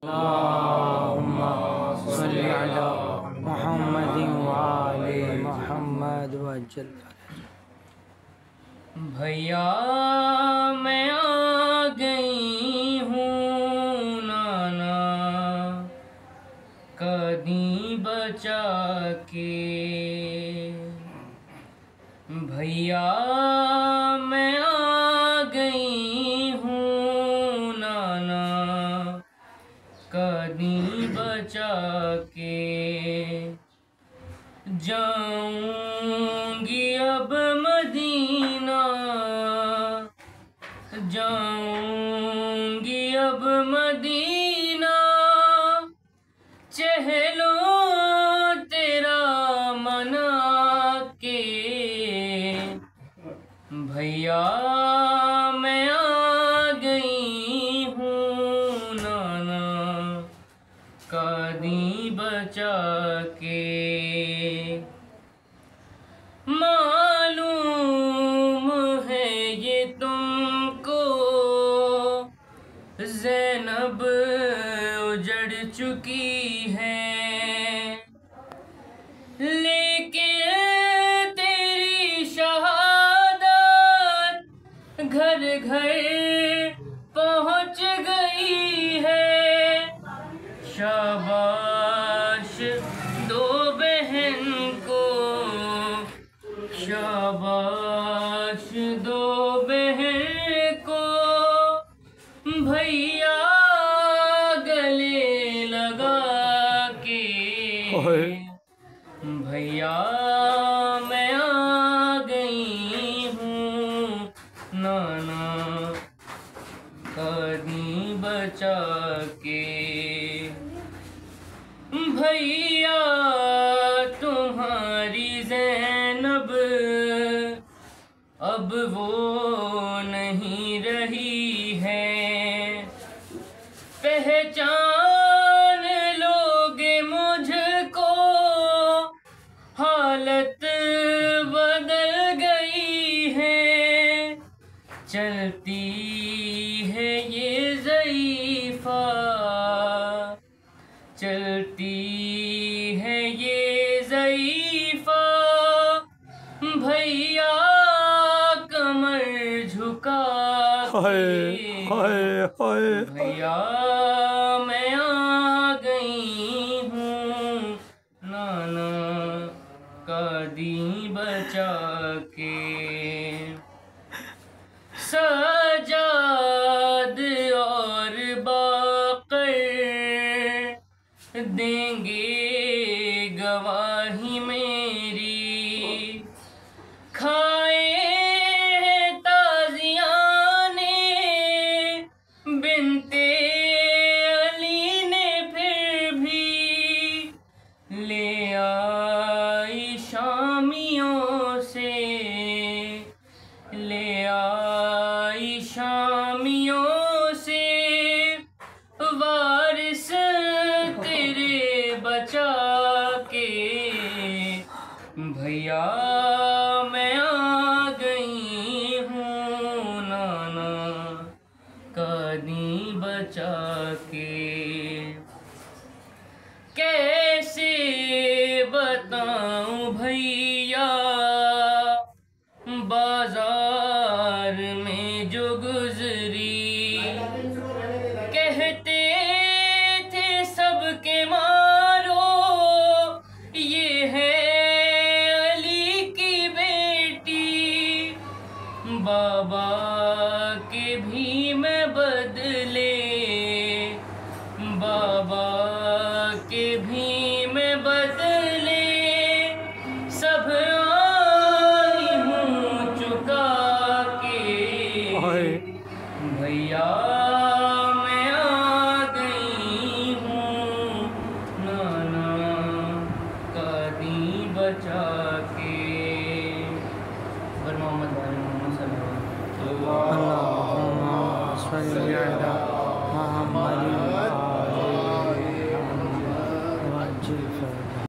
अल्लाहुम्मा सल्ली अला मुहम्मदिन व आले मुहम्मद वजल। भैया मैं आ गई हूँ नाना कदी बचा के। भैया मैं आ गई हूँ नाना कदी बचा के। जाऊंगी अब मदीना, जाऊंगी अब मदीना, चहलो तेरा मना के। भैया मैं आ गई हूँ नाना कदी बचा के। मालूम है ये तुमको ज़ैनब उजड़ चुकी है, लेकिन तेरी शहादत घर घर पहुँच गई है। शाबाश दो बहन को, शाबाश दो बहन को, भैया गले लगा के। भैया मैं आ गई हूँ नाना कदी बचा के। भैया तुम्हारी ज़ैनब अब वो नहीं रही है, पहचान लोगे मुझको, हालत बदल गई है। चलती है ये ज़ईफ़ा, चलती है ये ज़ईफ़ा, भैया कमर झुका के। भैया मैं आ गई हूँ नाना कदी बचा के। सजाद और बाकर देंगे गवाही मेरी, खाए हैं ताज़ियाने बिनते अली ने फिर भी ले आई शामियों से, ले आई शामियों से वारिस तेरे बचा के। भैया मैं आ गई हूँ नाना कदी बचा के। कैसे बताऊं भैया बाजार में जो गुजरी, कहते थे सबके मारो ये है अली की बेटी। बाबा के भी मैं बदले